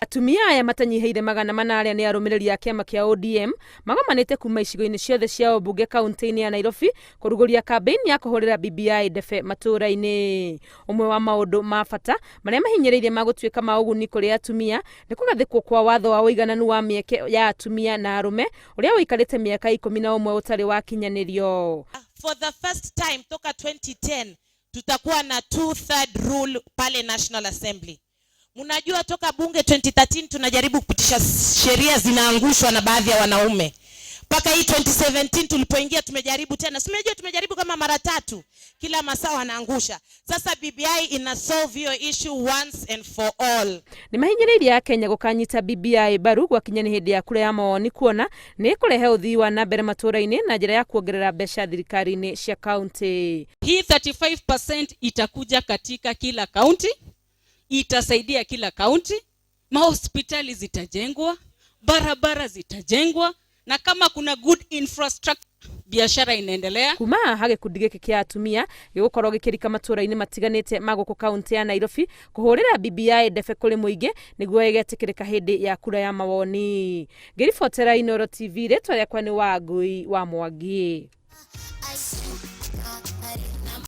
Atumia aya matanyiheire magana manarĩa nĩ arũmĩrĩri a kĩama kĩa ODM magomanĩte kuma icigo-inĩ ciothe cia ũmbunge kaunti-inĩ ya Nairobi kũrugũria kambĩ-inĩ ya kũhũrĩra BBI ndebe matũũra-inĩ. Ũmwe wa maũndũ ma bata marĩa mahinyĩrĩirie magũtuĩka ma ũguni kũrĩ atumia nĩ kũgathĩkwo kwa watho wa ũigananu wa mĩeke ya atumia na arũme ũrĩa ũikarĩte mĩaka 11 ũtarĩ wakinyanĩrio. For the first time toka 2010 tutakuwa na 2/3 rule pale National Assembly. Munajua toka bunge 2013 tunajaribu kupitisha sheria zinaangushwa na baadhi ya wanaume. Paka hii 2017 tulipoingia tumejaribu tena. Simejua tumejaribu kama mara 3. Kila masaa wanaangusha. Sasa BBI ina solve hiyo issue once and for all. Ni mahinyĩrĩirie ya Kenya gũkanyita BBI mbaru gwakinya nĩ hĩndĩ ya kura ya mawoni kuona nĩ kũrehe ũthii wa na mbere matũũra-inĩ na njĩra ya kuongerera mbeca thirikari-inĩ cia kaunti. Hii 35% itakuja katika kila kaunti. Itasaidia kila kaunti, mahospitali zitajengwa, barabara zitajengwa, na kama kuna good infrastructure biashara inaendelea. Kuma hage kudigeke kĩa atumia gĩgũkorwo gĩkĩrika matũũra-inĩ matiganĩte ma gũkũ kaunti ya Nairobi kũhũrĩra BBI ndebe kũrĩ mũingĩ nĩguo ĩgetĩkĩrĩka hĩndĩ ya kura ya mawoni. Ngĩribotera Inooro TV rĩtwa rĩakwa nĩ Wangui wa Mwangi.